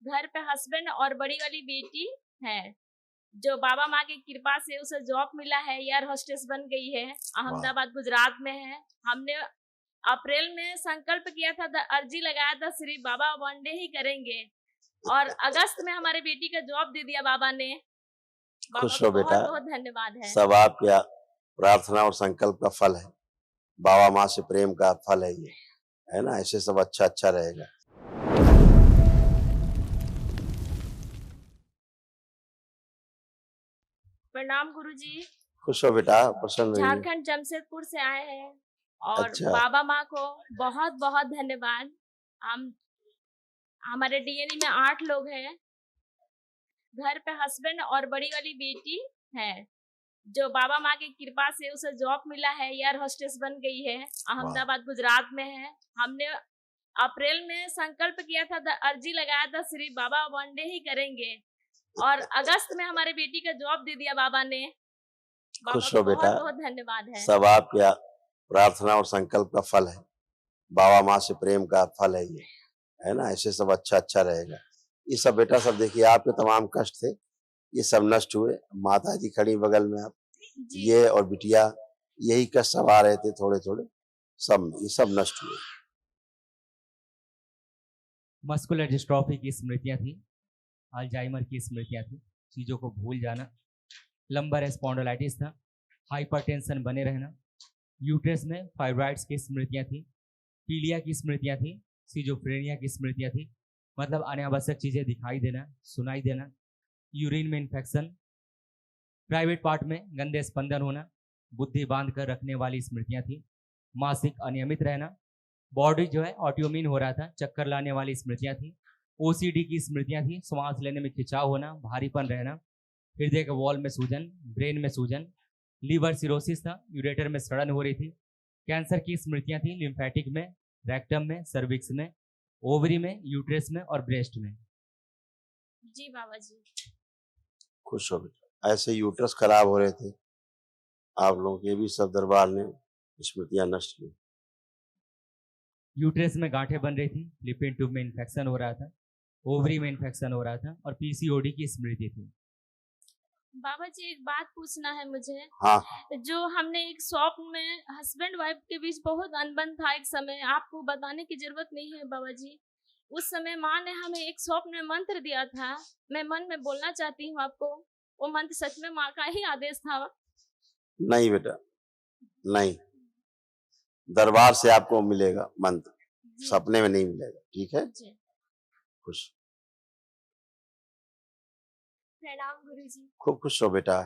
घर पे हस्बैंड और बड़ी वाली बेटी है, जो बाबा माँ की कृपा से उसे जॉब मिला है, एयर होस्टेस बन गई है, अहमदाबाद गुजरात में है। हमने अप्रैल में संकल्प किया था, अर्जी लगाया था, श्री बाबा वनडे ही करेंगे, और अगस्त में हमारे बेटी का जॉब दे दिया बाबा ने। खुश हो बेटा, बहुत बहुत धन्यवाद है। सब आपके प्रार्थना और संकल्प का फल है, बाबा माँ से प्रेम का फल है ये, है ना। ऐसे सब अच्छा अच्छा रहेगा। प्रणाम गुरुजी। खुश हो बेटा, प्रसन्न रहिए। झारखंड जमशेदपुर से आए हैं और अच्छा। बाबा माँ को बहुत बहुत धन्यवाद। हमारे डीएनए में 8 लोग हैं। घर पे हस्बैंड और बड़ी वाली बेटी है, जो बाबा माँ की कृपा से उसे जॉब मिला है, एयर होस्टेस बन गई है, अहमदाबाद गुजरात में है। हमने अप्रैल में संकल्प किया था, अर्जी लगाया था, श्री बाबा वनडे ही करेंगे, और अगस्त में हमारे बेटी का जॉब दे दिया बाबा ने। खुश हो बेटा, बहुत बहुत धन्यवाद है। सब आपके प्रार्थना और संकल्प का फल है, बाबा माँ से प्रेम का फल है ये, है ना। ऐसे सब अच्छा अच्छा रहेगा। ये सब बेटा सब देखिए, आपके तमाम कष्ट थे ये सब नष्ट हुए। माता जी खड़ी बगल में, आप ये और बिटिया, यही कष्ट सब आ रहे थे थोड़े थोड़े, सब ये सब नष्ट हुए। मस्कुलर डिस्ट्रॉफी की स्मृतियां थी, अल्जाइमर की स्मृतियां थी, चीज़ों को भूल जाना, लंबर स्पॉन्डिलाइटिस था, हाइपरटेंशन बने रहना, यूट्रस में फाइब्राइड्स की स्मृतियां थी, पीलिया की स्मृतियां थी, सिजोफ्रेनिया की स्मृतियां थी, मतलब अनावश्यक चीज़ें दिखाई देना, सुनाई देना, यूरिन में इन्फेक्शन, प्राइवेट पार्ट में गंदे स्पंदन होना, बुद्धि बांध कर रखने वाली स्मृतियां थी, मासिक अनियमित रहना, बॉडी जो है ऑटोइम्यून हो रहा था, चक्कर लाने वाली स्मृतियां थी, ओसीडी की स्मृतियां थी, सांस लेने में खिंचाव होना, भारीपन रहना, हृदय के वॉल में सूजन, ब्रेन में सूजन, लीवर सिरोसिस था, यूरेटर में सड़न हो रही थी, कैंसर की स्मृतियां थी, लिम्फेटिक में, रेक्टम में, सर्विक्स में, ओवरी में, यूट्रस में और ब्रेस्ट में। जी बाबा जी। खुश हो बेटा, ऐसे यूट्रस खराब हो रहे थे आप लोगों के, भी सब दरबार ने स्मृतियां नष्ट की। यूट्रस में गांठें बन रही थी, लिपिड ट्यूब में इन्फेक्शन हो रहा था, ओवरी में इन्फेक्शन हो रहा था, और पीसीओडी की स्मृति थी। बाबा जी एक बात पूछना है मुझे। हाँ। जो हमने एक शॉप में हस्बैंड वाइफ के बीच बहुत अनबन था एक समय, आपको बताने की जरूरत नहीं है बाबा जी। उस समय माँ ने हमें एक शॉप में मंत्र दिया था, मैं मन में बोलना चाहती हूँ आपको, वो मंत्र सच में माँ का ही आदेश था? नहीं बेटा, नहीं, दरबार से आपको मिलेगा मंत्र, सपने में नहीं मिलेगा। ठीक है, खुश। प्रणाम गुरुजी। खूब खुश हो बेटा।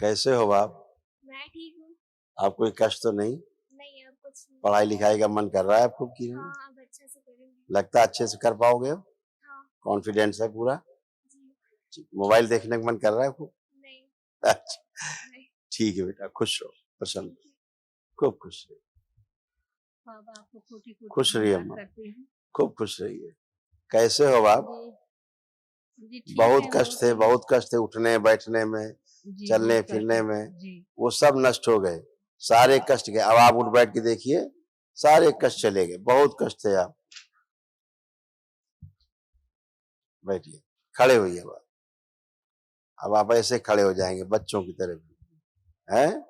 कैसे हो आप? मैं ठीक हूँ। आप कोई कष्ट तो नहीं? नहीं, अब कुछ नहीं। पढ़ाई लिखाई का मन कर रहा है आपको कि नहीं? हाँ, अब अच्छे से करेंगे। लगता है अच्छे से कर पाओगे अब? हाँ। कॉन्फिडेंस है पूरा? जी। मोबाइल देखने का मन कर रहा है आपको? नहीं। अच्छा, ठीक है बेटा, खुश हो, प्रसन्न, खूब खुश रहिए। बाबा आपको कोटि-कोटि खुश रहिए नमन अम्मा, करते हैं। खूब खुश रहिए। कैसे हो आप? जी ठीक बहुत है, कष्ट थे, बहुत कष्ट थे, उठने बैठने में, चलने फिरने में, वो सब नष्ट हो गए, सारे कष्ट गए। अब आप उठ बैठ के देखिए, सारे कष्ट चले गए। बहुत कष्ट थे आप। बैठिए, खड़े होइए। अब आप ऐसे खड़े हो जाएंगे बच्चों की तरह, हैं?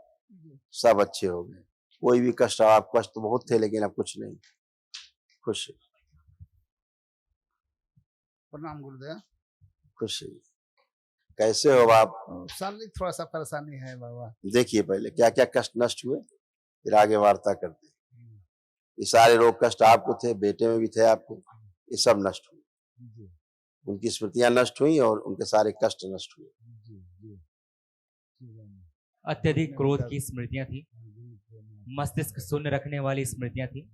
सब अच्छे हो गए। कोई भी कष्ट, आप कष्ट तो बहुत थे लेकिन अब कुछ नहीं। खुश, प्रणाम गुरुदेव। खुश। कैसे हो आप? शारीरिक थोड़ा सा परेशानी है बाबा। देखिए पहले क्या क्या कष्ट नष्ट हुए, फिर आगे वार्ता करते हैं। ये सारे रोग कष्ट आपको थे, बेटे में भी थे आपको, ये सब नष्ट हुए। उनकी स्मृतियां नष्ट हुई और उनके सारे कष्ट नष्ट हुए। अत्यधिक क्रोध की स्मृतियां थी, मस्तिष्क शून्य रखने वाली स्मृतियां थी,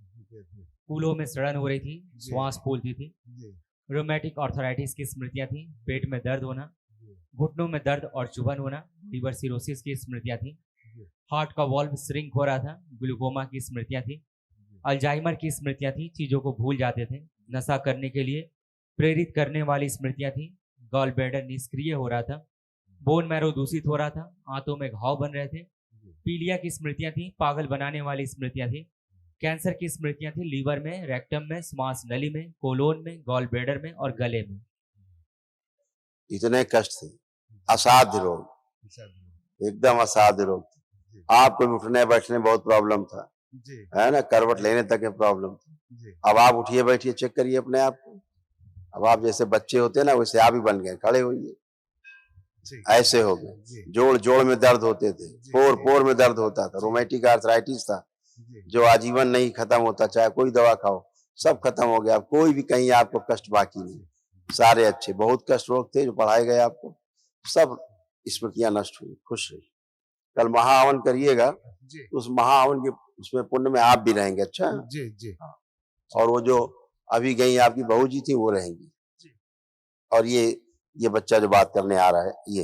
कूलों में सड़न हो रही थी, श्वास फूलती थी, रोमैटिक आर्थराइटिस की स्मृतियां थी, पेट में दर्द होना, घुटनों में दर्द और चुभन होना, लीवर सिरोसिस की स्मृतियां थी, हार्ट का वॉल्व श्रिंक हो रहा था, ग्लूकोमा की स्मृतियां थी, अल्जाइमर की स्मृतियां थी, चीज़ों को भूल जाते थे, नशा करने के लिए प्रेरित करने वाली स्मृतियां थी, गॉल ब्लैडर निष्क्रिय हो रहा था, बोन मैरो दूषित हो रहा था, आंतों में घाव बन रहे थे, पीलिया की स्मृतियां थी, पागल बनाने वाली स्मृतियां थी, कैंसर की स्मृतियां थी लीवर में, रेक्टम में, श्वास नली में, कोलोन में, गॉल ब्लैडर में और गले में। इतने कष्ट थे, असाध्य रोग, एकदम असाध्य रोग थे। आपको भी उठने बैठने बहुत प्रॉब्लम था, है ना, करवट लेने तक के प्रॉब्लम था। अब आप उठिए बैठिए, चेक करिए अपने आप को। अब आप जैसे बच्चे होते हैं ना, वैसे आप ही बन गए, खड़े होइए, ऐसे हो गए। जोड़ जोड़ में दर्द होते थे, पोर पोर में दर्द होता था, रोमेटिक आर्थराइटिस था जो आजीवन नहीं खत्म होता, चाहे कोई दवा खाओ, सब खत्म हो गया। अब कोई भी कहीं आपको कष्ट बाकी नहीं, सारे अच्छे। बहुत कष्ट रोग थे जो पढ़ाए गए आपको, सब स्मृतियां नष्ट हुई। खुश रहिए। कल महाहवन करिएगा, उस महाहवन के उसमें पुण्य में आप भी रहेंगे। अच्छा जी जी। और वो जो अभी गई आपकी बहू जी थी वो रहेंगी, और ये बच्चा जो बात करने आ रहा है, ये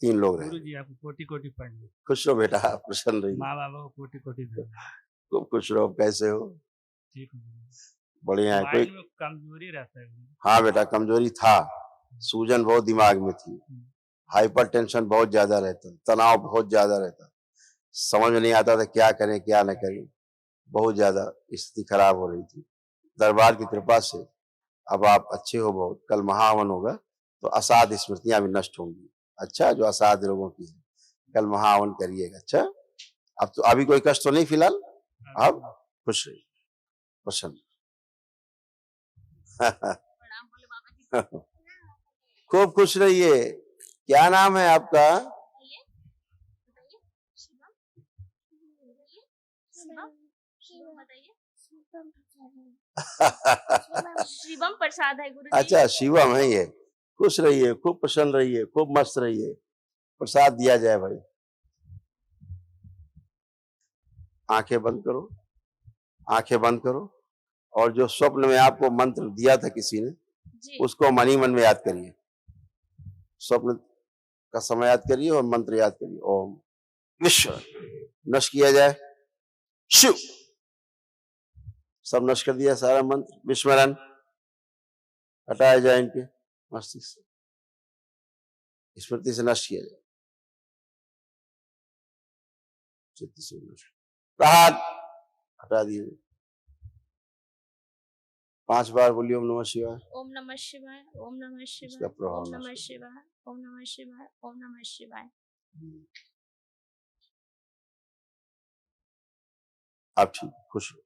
3 लोग रहेंगे। गुरु जी आपको कोटि कोटि प्रणाम। खुश रहो बेटा, प्रसन्न रहिए, माँ बाबा को कोटि कोटि प्रणाम। खूब खुश रहो। कैसे हो? ठीक है। बढ़िया है। कोई माइंड में कमजोरी रहता है गुरु। हाँ बेटा, कमजोरी था, सूजन बहुत दिमाग में थी, हाइपरटेंशन बहुत ज्यादा रहता, तनाव बहुत ज्यादा रहता, समझ में नहीं आता था क्या करें क्या न करें, बहुत ज्यादा स्थिति खराब हो रही थी। दरबार की कृपा से अब आप अच्छे हो बहुत। कल महाहवन होगा तो असाध्य स्मृतियां भी नष्ट होंगी। अच्छा, जो असाध्य लोगों की है, कल महाहवन करिएगा। अच्छा, अब तो अभी कोई कष्ट तो नहीं फिलहाल? अब खुश रहिए, प्रसन्न। प्रणाम बोले बाबा जी। खूब खुश रहिए। क्या नाम है आपका? बताइए, बताइए। शिवम, शिवम, शिवम बताइए। शिवम प्रसाद है गुरुजी। अच्छा, शिवम है ये। खुश रहिए, खूब प्रसन्न रहिए, खूब मस्त रहिए। प्रसाद दिया जाए भाई। आंखें बंद करो, आंखें बंद करो, और जो स्वप्न में आपको मंत्र दिया था किसी ने, जी उसको मन ही मन में याद करिए। स्वप्न का समय याद करिए और मंत्र याद करिए। ओम विश्व, नष्ट किया जाए। शिव, सब नष्ट कर दिया सारा मंत्र। विस्मरण हटाया जाए इनके मस्तिष्क से, स्मृति से नष्ट किया जाए, चित्त से नष्ट। प्रहार हटा दिए। 5 बार बोलिए ओम नमः शिवाय। ओम नमः शिवाय, ओम नमः इसका शिवाय, प्रभाव ओम नमः नष्ट शिवाय, ओम नमः शिवाय, ओम नमः शिवाय। आप ठीक, खुश हो।